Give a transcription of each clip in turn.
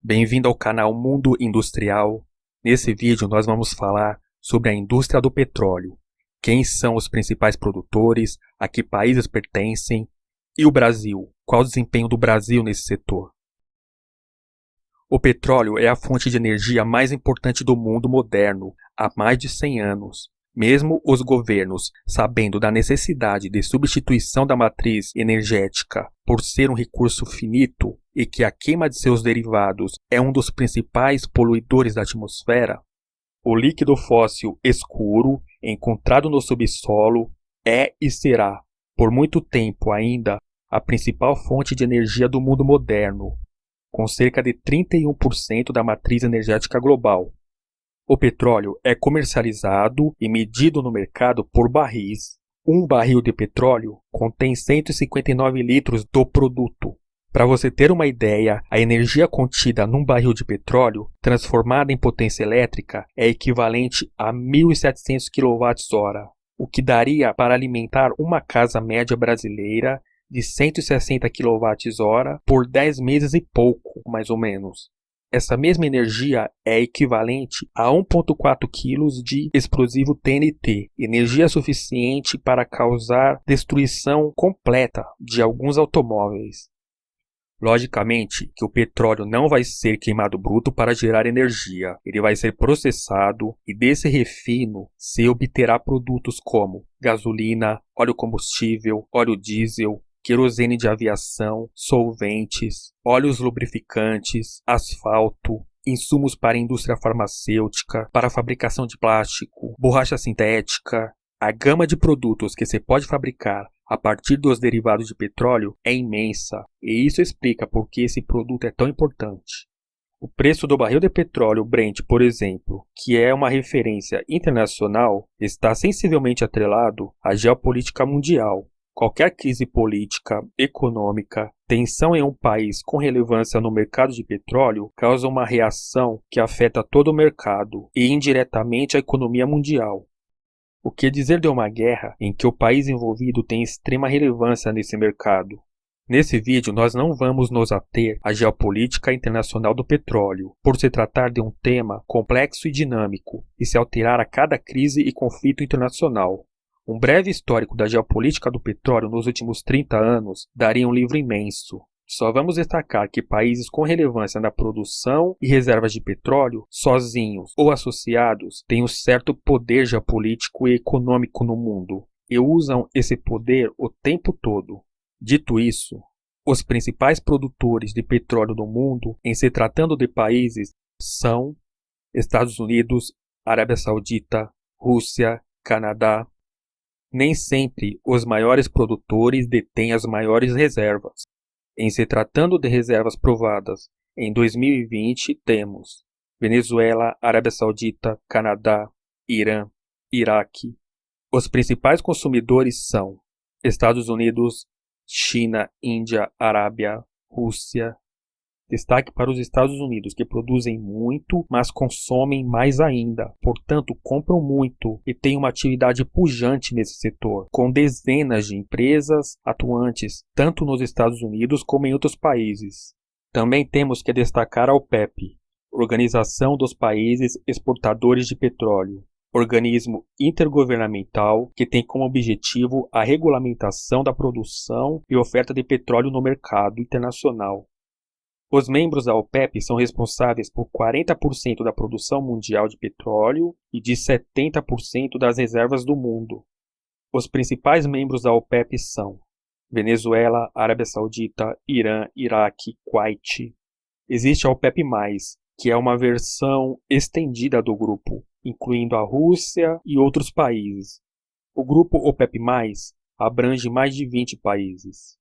Bem-vindo ao canal Mundo Industrial. Nesse vídeo nós vamos falar sobre a indústria do petróleo, quem são os principais produtores, a que países pertencem e o Brasil, qual o desempenho do Brasil nesse setor. O petróleo é a fonte de energia mais importante do mundo moderno há mais de 100 anos. Mesmo os governos, sabendo da necessidade de substituição da matriz energética por ser um recurso finito e que a queima de seus derivados é um dos principais poluidores da atmosfera, o líquido fóssil escuro encontrado no subsolo é e será, por muito tempo ainda, a principal fonte de energia do mundo moderno, com cerca de 31% da matriz energética global. O petróleo é comercializado e medido no mercado por barris. Um barril de petróleo contém 159 litros do produto. Para você ter uma ideia, a energia contida num barril de petróleo, transformada em potência elétrica, é equivalente a 1.700 kWh, o que daria para alimentar uma casa média brasileira de 160 kWh por 10 meses e pouco, mais ou menos. Essa mesma energia é equivalente a 1,4 kg de explosivo TNT, energia suficiente para causar destruição completa de alguns automóveis. Logicamente que o petróleo não vai ser queimado bruto para gerar energia, ele vai ser processado e desse refino se obterá produtos como gasolina, óleo combustível, óleo diesel, querosene de aviação, solventes, óleos lubrificantes, asfalto, insumos para a indústria farmacêutica, para a fabricação de plástico, borracha sintética. A gama de produtos que se pode fabricar a partir dos derivados de petróleo é imensa, e isso explica por que esse produto é tão importante. O preço do barril de petróleo Brent, por exemplo, que é uma referência internacional, está sensivelmente atrelado à geopolítica mundial. Qualquer crise política, econômica, tensão em um país com relevância no mercado de petróleo causa uma reação que afeta todo o mercado e indiretamente a economia mundial. O que dizer de uma guerra em que o país envolvido tem extrema relevância nesse mercado? Nesse vídeo nós não vamos nos ater à geopolítica internacional do petróleo, por se tratar de um tema complexo e dinâmico e se alterar a cada crise e conflito internacional. Um breve histórico da geopolítica do petróleo nos últimos 30 anos daria um livro imenso. Só vamos destacar que países com relevância na produção e reservas de petróleo, sozinhos ou associados, têm um certo poder geopolítico e econômico no mundo e usam esse poder o tempo todo. Dito isso, os principais produtores de petróleo do mundo, em se tratando de países, são Estados Unidos, Arábia Saudita, Rússia, Canadá. Nem sempre os maiores produtores detêm as maiores reservas. Em se tratando de reservas provadas, em 2020 temos Venezuela, Arábia Saudita, Canadá, Irã, Iraque. Os principais consumidores são Estados Unidos, China, Índia, Arábia, Rússia. Destaque para os Estados Unidos, que produzem muito, mas consomem mais ainda. Portanto, compram muito e têm uma atividade pujante nesse setor, com dezenas de empresas atuantes, tanto nos Estados Unidos como em outros países. Também temos que destacar a OPEP, Organização dos Países Exportadores de Petróleo, organismo intergovernamental que tem como objetivo a regulamentação da produção e oferta de petróleo no mercado internacional. Os membros da OPEP são responsáveis por 40% da produção mundial de petróleo e de 70% das reservas do mundo. Os principais membros da OPEP são Venezuela, Arábia Saudita, Irã, Iraque, Kuwait. Existe a OPEP+, que é uma versão estendida do grupo, incluindo a Rússia e outros países. O grupo OPEP+, abrange mais de 20 países.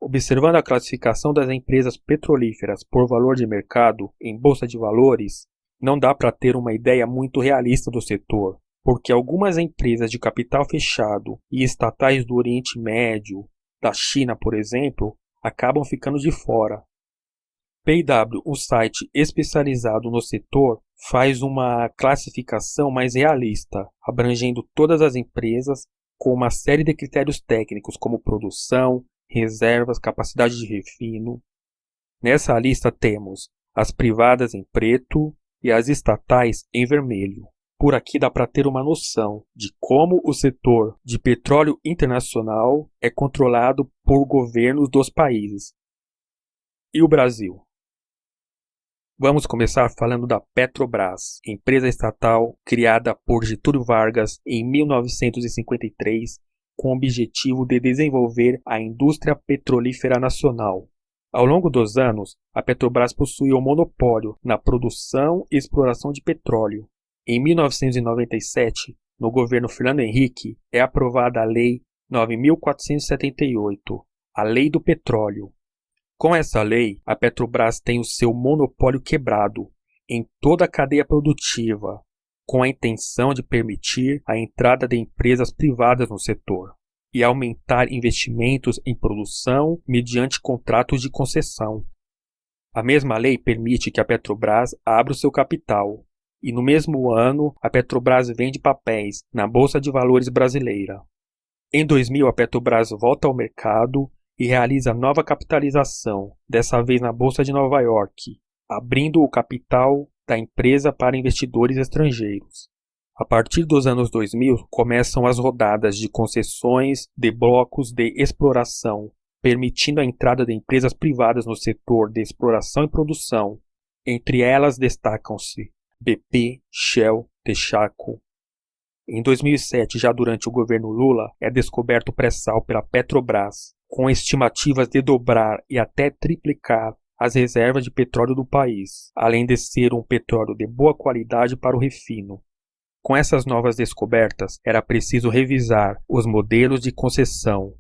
Observando a classificação das empresas petrolíferas por valor de mercado em bolsa de valores, não dá para ter uma ideia muito realista do setor, porque algumas empresas de capital fechado e estatais do Oriente Médio, da China, por exemplo, acabam ficando de fora. PW, um site especializado no setor, faz uma classificação mais realista, abrangendo todas as empresas com uma série de critérios técnicos como produção, reservas, capacidade de refino. Nessa lista temos as privadas em preto e as estatais em vermelho. Por aqui dá para ter uma noção de como o setor de petróleo internacional é controlado por governos dos países. E o Brasil? Vamos começar falando da Petrobras, empresa estatal criada por Getúlio Vargas em 1953 com o objetivo de desenvolver a indústria petrolífera nacional. Ao longo dos anos, a Petrobras possuiu um monopólio na produção e exploração de petróleo. Em 1997, no governo Fernando Henrique, é aprovada a Lei 9.478, a Lei do Petróleo. Com essa lei, a Petrobras tem o seu monopólio quebrado em toda a cadeia produtiva, com a intenção de permitir a entrada de empresas privadas no setor e aumentar investimentos em produção mediante contratos de concessão. A mesma lei permite que a Petrobras abra o seu capital, e no mesmo ano a Petrobras vende papéis na Bolsa de Valores brasileira. Em 2000, a Petrobras volta ao mercado e realiza nova capitalização, dessa vez na Bolsa de Nova York, abrindo o capital da empresa para investidores estrangeiros. A partir dos anos 2000, começam as rodadas de concessões de blocos de exploração, permitindo a entrada de empresas privadas no setor de exploração e produção. Entre elas destacam-se BP, Shell, Texaco. Em 2007, já durante o governo Lula, é descoberto o pré-sal pela Petrobras, com estimativas de dobrar e até triplicar as reservas de petróleo do país, além de ser um petróleo de boa qualidade para o refino. Com essas novas descobertas, era preciso revisar os modelos de concessão,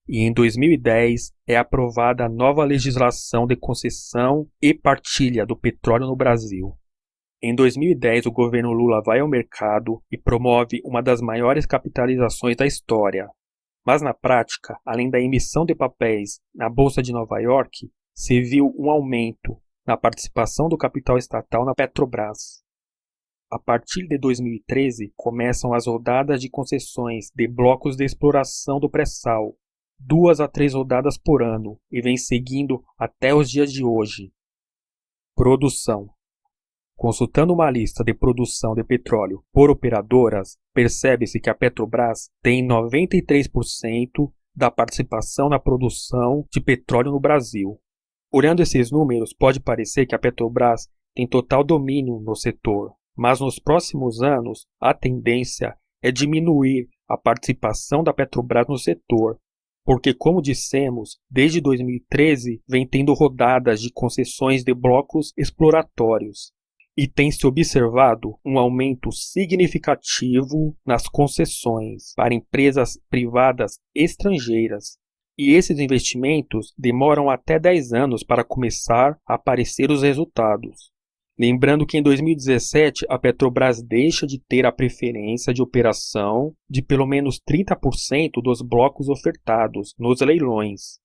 e em 2010 é aprovada a nova legislação de concessão e partilha do petróleo no Brasil. Em 2010, o governo Lula vai ao mercado e promove uma das maiores capitalizações da história. Mas na prática, além da emissão de papéis na Bolsa de Nova York, se viu um aumento na participação do capital estatal na Petrobras. A partir de 2013, começam as rodadas de concessões de blocos de exploração do pré-sal, 2 a 3 rodadas por ano, e vem seguindo até os dias de hoje. Produção. Consultando uma lista de produção de petróleo por operadoras, percebe-se que a Petrobras tem 93% da participação na produção de petróleo no Brasil. Olhando esses números, pode parecer que a Petrobras tem total domínio no setor, mas nos próximos anos a tendência é diminuir a participação da Petrobras no setor, porque, como dissemos, desde 2013 vem tendo rodadas de concessões de blocos exploratórios. E tem-se observado um aumento significativo nas concessões para empresas privadas estrangeiras. E esses investimentos demoram até 10 anos para começar a aparecer os resultados. Lembrando que em 2017 a Petrobras deixa de ter a preferência de operação de pelo menos 30% dos blocos ofertados nos leilões.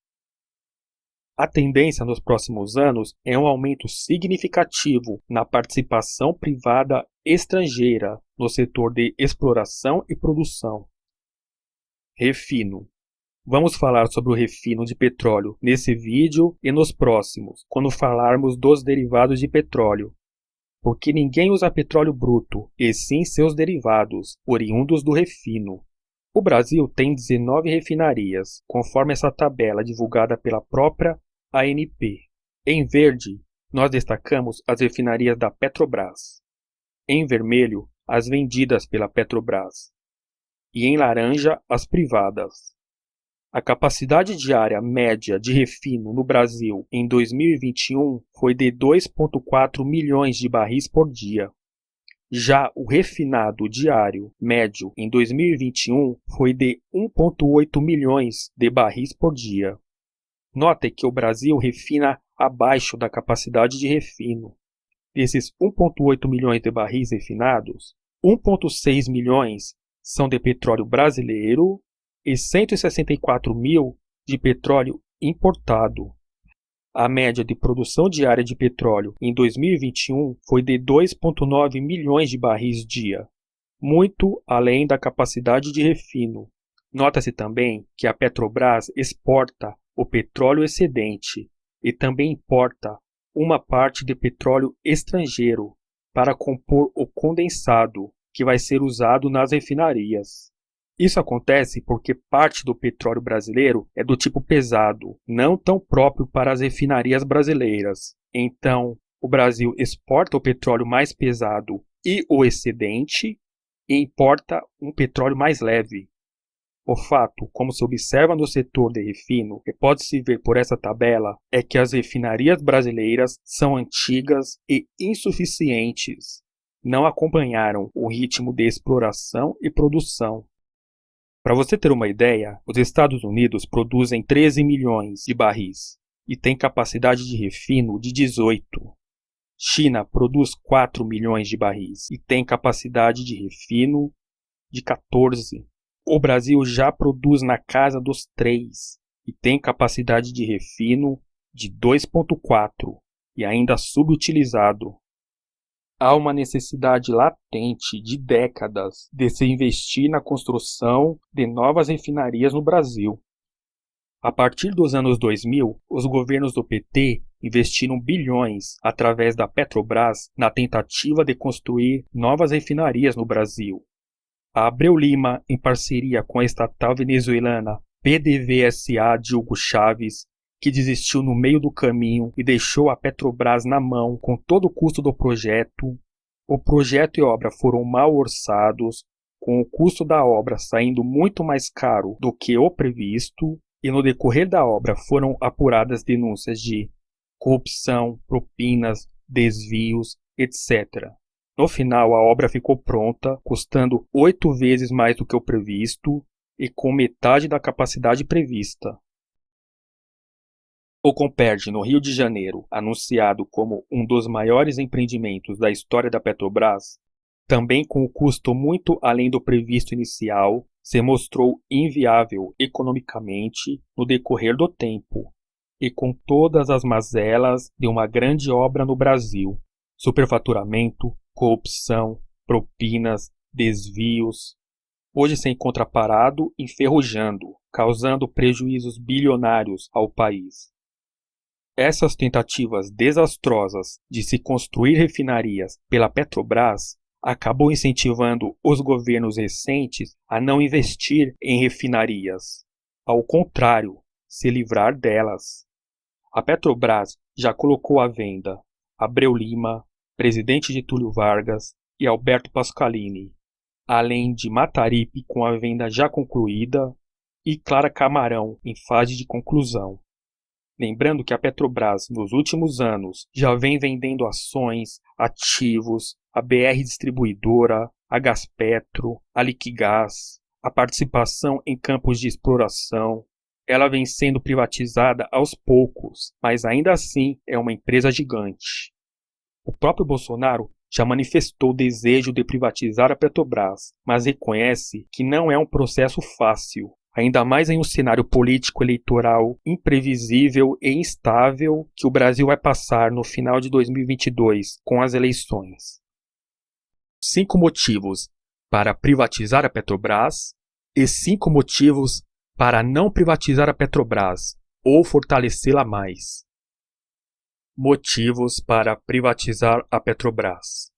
A tendência nos próximos anos é um aumento significativo na participação privada estrangeira no setor de exploração e produção. Refino. Vamos falar sobre o refino de petróleo nesse vídeo e nos próximos, quando falarmos dos derivados de petróleo. Porque ninguém usa petróleo bruto, e sim seus derivados, oriundos do refino. O Brasil tem 19 refinarias, conforme essa tabela divulgada pela própria ANP. Em verde, nós destacamos as refinarias da Petrobras. Em vermelho, as vendidas pela Petrobras. E em laranja, as privadas. A capacidade diária média de refino no Brasil em 2021 foi de 2,4 milhões de barris por dia. Já o refinado diário médio em 2021 foi de 1,8 milhões de barris por dia. Note que o Brasil refina abaixo da capacidade de refino. Desses 1,8 milhões de barris refinados, 1,6 milhões são de petróleo brasileiro e 164 mil de petróleo importado. A média de produção diária de petróleo em 2021 foi de 2,9 milhões de barris dia, muito além da capacidade de refino. Nota-se também que a Petrobras exporta o petróleo excedente e também importa uma parte de petróleo estrangeiro para compor o condensado que vai ser usado nas refinarias. Isso acontece porque parte do petróleo brasileiro é do tipo pesado, não tão próprio para as refinarias brasileiras. Então, o Brasil exporta o petróleo mais pesado e o excedente e importa um petróleo mais leve. O fato, como se observa no setor de refino, e pode-se ver por essa tabela, é que as refinarias brasileiras são antigas e insuficientes. Não acompanharam o ritmo de exploração e produção. Para você ter uma ideia, os Estados Unidos produzem 13 milhões de barris e têm capacidade de refino de 18. China produz 4 milhões de barris e tem capacidade de refino de 14. O Brasil já produz na casa dos 3 e tem capacidade de refino de 2,4 e ainda subutilizado. Há uma necessidade latente de décadas de se investir na construção de novas refinarias no Brasil. A partir dos anos 2000, os governos do PT investiram bilhões através da Petrobras na tentativa de construir novas refinarias no Brasil. A Abreu Lima, em parceria com a estatal venezuelana PDVSA de Hugo Chávez, que desistiu no meio do caminho e deixou a Petrobras na mão com todo o custo do projeto. O projeto e obra foram mal orçados, com o custo da obra saindo muito mais caro do que o previsto, e no decorrer da obra foram apuradas denúncias de corrupção, propinas, desvios, etc. No final, a obra ficou pronta, custando 8 vezes mais do que o previsto e com metade da capacidade prevista. O Comperd, no Rio de Janeiro, anunciado como um dos maiores empreendimentos da história da Petrobras, também com o custo muito além do previsto inicial, se mostrou inviável economicamente no decorrer do tempo, e com todas as mazelas de uma grande obra no Brasil: superfaturamento, corrupção, propinas, desvios. Hoje se encontra parado, enferrujando, causando prejuízos bilionários ao país. Essas tentativas desastrosas de se construir refinarias pela Petrobras acabou incentivando os governos recentes a não investir em refinarias. Ao contrário, se livrar delas. A Petrobras já colocou à venda Abreu Lima, Presidente Getúlio Vargas e Alberto Pasqualini, além de Mataripe com a venda já concluída e Clara Camarão em fase de conclusão. Lembrando que a Petrobras, nos últimos anos, já vem vendendo ações, ativos, a BR Distribuidora, a Gaspetro, a Liquigás, a participação em campos de exploração. Ela vem sendo privatizada aos poucos, mas ainda assim é uma empresa gigante. O próprio Bolsonaro já manifestou o desejo de privatizar a Petrobras, mas reconhece que não é um processo fácil, ainda mais em um cenário político eleitoral imprevisível e instável que o Brasil vai passar no final de 2022 com as eleições. 5 motivos para privatizar a Petrobras e 5 motivos para não privatizar a Petrobras ou fortalecê-la mais. Motivos para privatizar a Petrobras.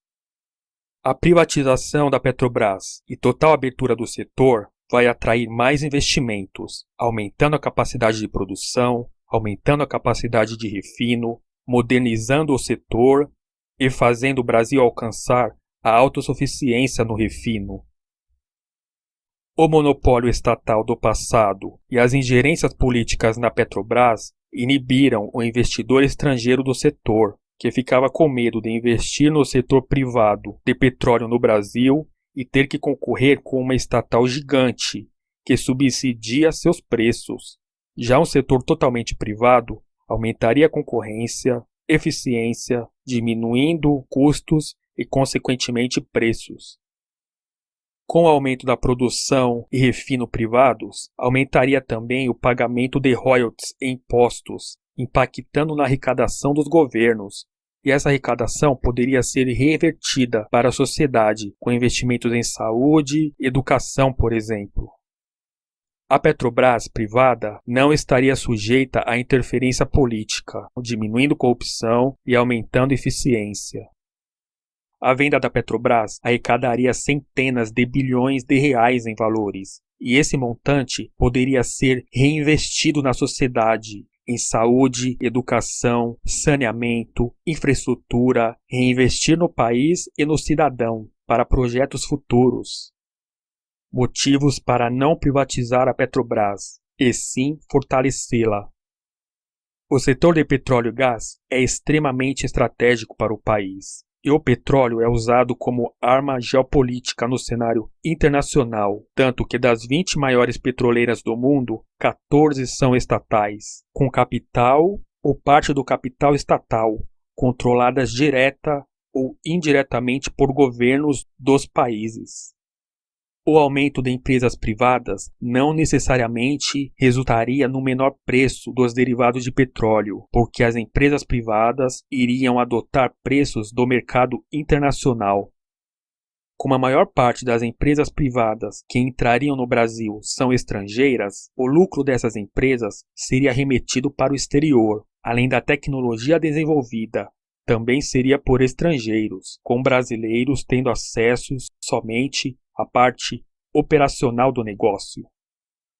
A privatização da Petrobras e total abertura do setor vai atrair mais investimentos, aumentando a capacidade de produção, aumentando a capacidade de refino, modernizando o setor e fazendo o Brasil alcançar a autossuficiência no refino. O monopólio estatal do passado e as ingerências políticas na Petrobras inibiram o investidor estrangeiro do setor, que ficava com medo de investir no setor privado de petróleo no Brasil e ter que concorrer com uma estatal gigante que subsidia seus preços. Já um setor totalmente privado aumentaria a concorrência, eficiência, diminuindo custos e, consequentemente, preços. Com o aumento da produção e refino privados, aumentaria também o pagamento de royalties e impostos, impactando na arrecadação dos governos. E essa arrecadação poderia ser revertida para a sociedade, com investimentos em saúde e educação, por exemplo. A Petrobras privada não estaria sujeita à interferência política, diminuindo corrupção e aumentando eficiência. A venda da Petrobras arrecadaria centenas de bilhões de reais em valores, e esse montante poderia ser reinvestido na sociedade, em saúde, educação, saneamento, infraestrutura, reinvestir no país e no cidadão, para projetos futuros. Motivos para não privatizar a Petrobras, e sim fortalecê-la. O setor de petróleo e gás é extremamente estratégico para o país, e o petróleo é usado como arma geopolítica no cenário internacional, tanto que das 20 maiores petroleiras do mundo, 14 são estatais, com capital ou parte do capital estatal, controladas direta ou indiretamente por governos dos países. O aumento de empresas privadas não necessariamente resultaria no menor preço dos derivados de petróleo, porque as empresas privadas iriam adotar preços do mercado internacional. Como a maior parte das empresas privadas que entrariam no Brasil são estrangeiras, o lucro dessas empresas seria remetido para o exterior, além da tecnologia desenvolvida. Também seria por estrangeiros, com brasileiros tendo acesso somente à parte operacional do negócio.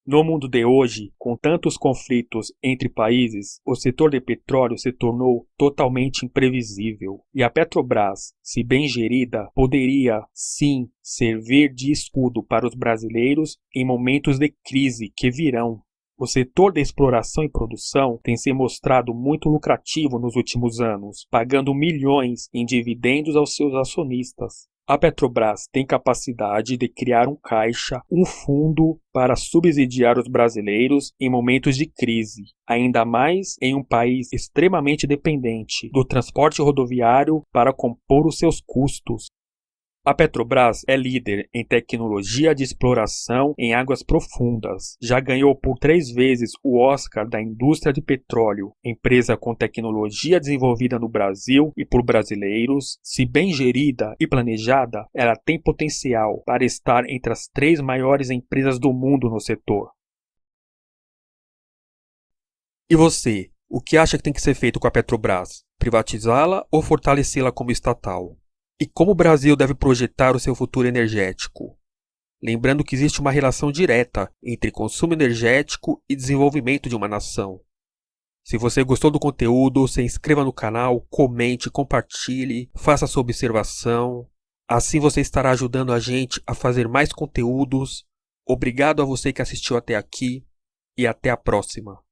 No mundo de hoje, com tantos conflitos entre países, o setor de petróleo se tornou totalmente imprevisível, e a Petrobras, se bem gerida, poderia, sim, servir de escudo para os brasileiros em momentos de crise que virão. O setor de exploração e produção tem se mostrado muito lucrativo nos últimos anos, pagando milhões em dividendos aos seus acionistas. A Petrobras tem capacidade de criar um caixa, um fundo para subsidiar os brasileiros em momentos de crise, ainda mais em um país extremamente dependente do transporte rodoviário para compor os seus custos. A Petrobras é líder em tecnologia de exploração em águas profundas. Já ganhou por 3 vezes o Oscar da indústria de petróleo. Empresa com tecnologia desenvolvida no Brasil e por brasileiros, se bem gerida e planejada, ela tem potencial para estar entre as 3 maiores empresas do mundo no setor. E você, o que acha que tem que ser feito com a Petrobras? Privatizá-la ou fortalecê-la como estatal? E como o Brasil deve projetar o seu futuro energético? Lembrando que existe uma relação direta entre consumo energético e desenvolvimento de uma nação. Se você gostou do conteúdo, se inscreva no canal, comente, compartilhe, faça sua observação. Assim você estará ajudando a gente a fazer mais conteúdos. Obrigado a você que assistiu até aqui e até a próxima.